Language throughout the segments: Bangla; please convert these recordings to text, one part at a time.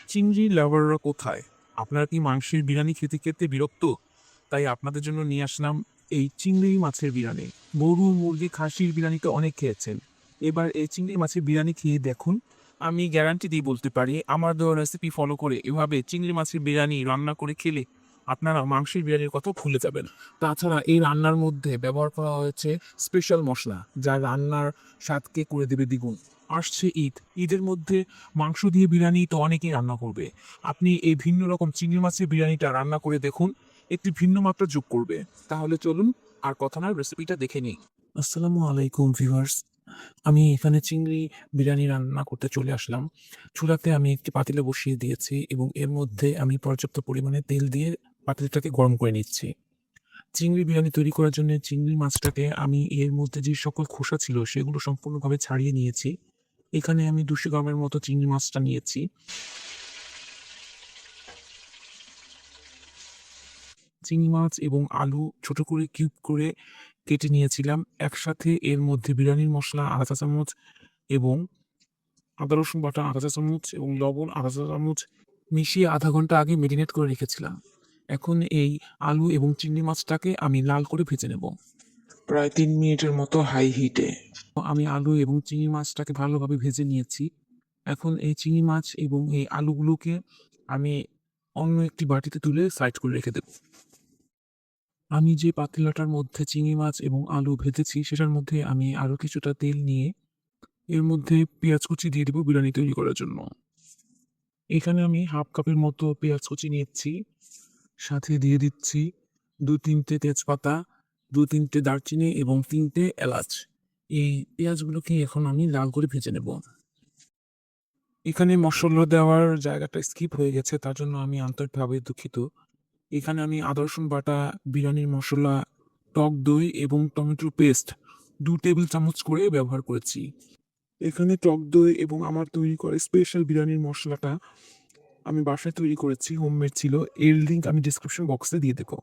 চিংড়ি লাভাররা কোথায়? আপনারা কি মাংসের বিরিয়ানি খেতে খেতে বিরক্ত? তাই আপনাদের জন্য নিয়ে আসলাম এই চিংড়ি মাছের বিরিয়ানি। গরু, মুরগি, খাসির বিরিয়ানি তো অনেক খেয়েছেন। এবার এই চিংড়ি মাছের বিরিয়ানি খেয়ে দেখুন। আমি গ্যারান্টি দিয়ে বলতে পারি, আমার দেওয়া রেসিপি ফলো করে এভাবে চিংড়ি মাছের বিরিয়ানি রান্না করে খেলে আপনারা মাংসের বিরিয়ানির কথা ভুলে যাবেন। তাছাড়া এই রান্নার মধ্যে ব্যবহার করা হয়েছে স্পেশাল মসলা, যা রান্নার স্বাদকে করে দেবে দ্বিগুণ। আসছে ঈদ, ঈদের মধ্যে মাংস দিয়ে বিরিয়ানি তো অনেকেই রান্না করবে। আপনি এই ভিন্ন রকম চিংড়ি মাছের বিরিয়ানিটা রান্না করে দেখুন, একটি ভিন্ন মাত্রা যোগ করবে। তাহলে চলুন আর কথা না, রেসিপিটা দেখে নিই। আসসালামু আলাইকুম ভিউয়ার্স, আমি এখানে চিংড়ি বিরিয়ানি রান্না করতে চলে আসলাম। চুলাতে আমি একটি পাতিলে বসিয়ে দিয়েছি এবং এর মধ্যে আমি পর্যাপ্ত পরিমাণে তেল দিয়ে পাতিলটাকে গরম করে নিচ্ছি। চিংড়ি বিরিয়ানি তৈরি করার জন্য চিংড়ি মাছটাকে আমি এর মধ্যে যে সকল খোসা ছিল সেগুলো সম্পূর্ণভাবে ছাড়িয়ে নিয়েছি। এখানে আমি 200 গ্রামের মতো চিংড়ি মাছটা নিয়েছি। চিংড়ি মাছ এবং আলু ছোট করে কিউব করে কেটে নিয়েছিলাম। একসাথে এর মধ্যে বিরিয়ানির মসলা আধা চা চামচ এবং আদা রসুন বাটা আধা চা চামচ এবং লবণ আধা চা চামচ মিশিয়ে আধা ঘন্টা আগে মেরিনেট করে রেখেছিলাম। এখন এই আলু এবং চিংড়ি মাছটাকে আমি লাল করে ভেজে নেব, প্রায় 3 মিনিটের মতো হাই হিটে। আমি আলু এবং চিংড়ি মাছটাকে ভালোভাবে ভেজে নিয়েছি। এখন এই চিংড়ি মাছ এবং এই আলুগুলোকে আমি অন্য একটি বাটিতে তুলে সাইড করে রেখে দেব। আমি যে পাতিলাটার মধ্যে চিংড়ি মাছ এবং আলু ভেজেছি সেটার মধ্যে আমি আরো কিছুটা তেল নিয়ে এর মধ্যে পেঁয়াজ কুচি দিয়ে দেবো বিরিয়ানি তৈরি করার জন্য। এখানে আমি হাফ কাপের মতো পেঁয়াজ কুচি নিয়েছি, সাথে দিয়ে দিচ্ছি 2-3টে তেজপাতা, 2-3টে দারচিনি এবং 3টে এলাচ। এই পেঁয়াজগুলোকে এখন আমি লাল করে ভেজে নেব। এখানে মশলা দেওয়ার জায়গাটা স্কিপ হয়ে গেছে, তার জন্য আমি আন্তরিকভাবে দুঃখিত। এখানে আমি আদা রসুন বাটা, বিরিয়ানির মশলা, টক দই এবং টমেটো পেস্ট 2 টেবিল চামচ করে ব্যবহার করেছি। এখানে টক দই এবং আমার তৈরি করা স্পেশাল বিরিয়ানির মশলাটা আমি বাসায় তৈরি করেছি, হোমমেড ছিল। এর লিঙ্ক আমি ডিসক্রিপশন বক্সে দিয়ে দেবো।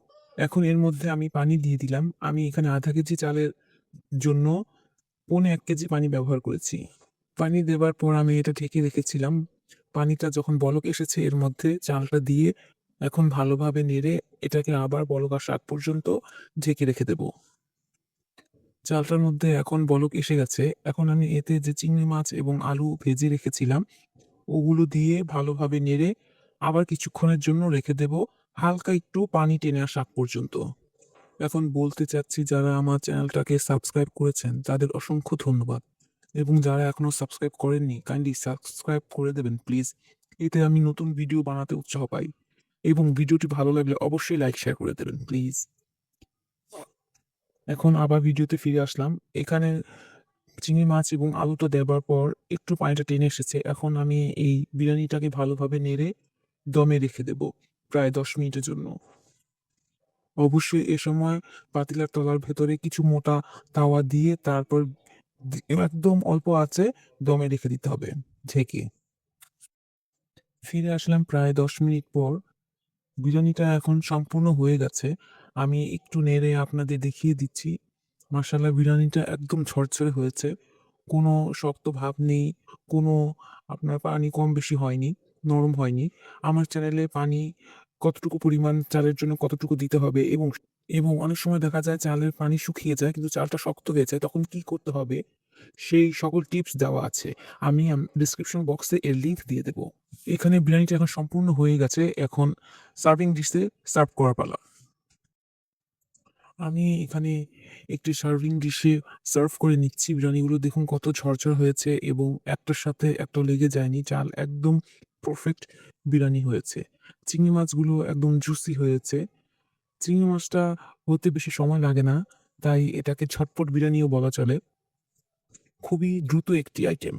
এখন এর মধ্যে আমি পানি দিয়ে দিলাম। আমি এখানে আধা কেজি চালের জন্য 1.25 কেজি পানি ব্যবহার করেছি। পানি দেওয়ার পর আমি এটা ঢেকে রেখেছিলাম। পানিটা যখন বলক এসেছে এর মধ্যে চালটা দিয়ে এখন ভালোভাবে নেড়ে এটাকে আবার বলক আসা আগ পর্যন্ত ঢেকে রেখে দেব। চালটার মধ্যে এখন বলক এসে গেছে। এখন আমি এতে যে চিংড়ি মাছ এবং আলু ভেজে রেখেছিলাম ওগুলো দিয়ে ভালোভাবে নেড়ে আবার কিছুক্ষণের জন্য রেখে দেব, হালকা একটু পানি টেনে আসা আগ পর্যন্ত। এখন বলতে চাচ্ছি, যারা আমার চ্যানেলটাকে সাবস্ক্রাইব করেছেন তাদের অসংখ্য ধন্যবাদ, এবং যারা এখনো সাবস্ক্রাইব করেননি কাইন্ডলি সাবস্ক্রাইব করে দেবেন প্লিজ। এতে আমি নতুন ভিডিও বানাতে উৎসাহ পাই, এবং ভিডিওটি ভালো লাগলে অবশ্যই লাইক শেয়ার করে দেবেন প্লিজ। এখন আবার ভিডিওতে ফিরে আসলাম। এখানে চিংড়ি মাছ এবং আলুটা দেওয়ার পর একটু পানিটা টেনে এসেছে। এখন আমি এই বিরিয়ানিটাকে ভালোভাবে নেড়ে দমে রেখে দেব প্রায় 10 মিনিটের জন্য। অবশ্যই এ সময় পাতিলার তলার ভেতরে কিছু মোটা তাওয়া দিয়ে তারপর একদম অল্প আঁচে দমে রেখে দিতে হবে ঢেকে। ফিরে আসলাম প্রায় 10 মিনিট পর। বিরিয়ানিটা এখন সম্পূর্ণ হয়ে গেছে। আমি একটু নেড়ে আপনাদের দেখিয়ে দিচ্ছি। মাশাআল্লাহ, বিরিয়ানিটা একদম ঝরঝরে হয়েছে। কোনো শক্ত ভাব নেই, কোনো আপনার পানি কম বেশি হয়নি, নরম হয়নি। আমার চ্যানেলে পানি কতটুকু পরিমাণ চালের জন্য কতটুকু দিতে হবে এবং অনেক সময় দেখা যায় চালের পানি শুকিয়ে যায় কিন্তু চালটা শক্ত হয়ে যায়, তখন কি করতে হবে সেই সকল টিপস দেওয়া আছে। আমি ডিসক্রিপশন বক্সে এর লিংক দিয়ে দেব। এখানে বিরিয়ানিটা এখন সম্পূর্ণ হয়ে গেছে। এখন সার্ভিং ডিশে সার্ভ করার পালা। আমি এখানে একটি সার্ভিং ডিশে সার্ভ করে নিচ্ছি। বিরিয়ানিগুলো দেখুন কত ঝরঝর হয়েছে এবং একটার সাথে একটা লেগে যায়নি। চাল একদম পারফেক্ট বিরিয়ানি হয়েছে। চিংড়ি মাছগুলো একদম জুসি হয়েছে। চিংড়ি মাছটা হতে বেশি সময় লাগে না, তাই এটাকে ঝটপট বিরিয়ানিও বলা চলে। খুবই দ্রুত একটি আইটেম।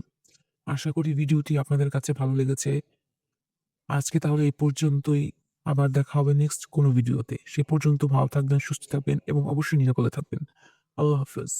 আশা করি ভিডিওটি আপনাদের কাছে ভালো লেগেছে। আজকে তাহলে এই পর্যন্তই। আবার দেখা হবে নেক্সট কোনো ভিডিওতে। সে পর্যন্ত ভালো থাকবেন, সুস্থ থাকবেন এবং অবশ্যই নিরাপদে থাকবেন। আল্লাহ হাফেজ।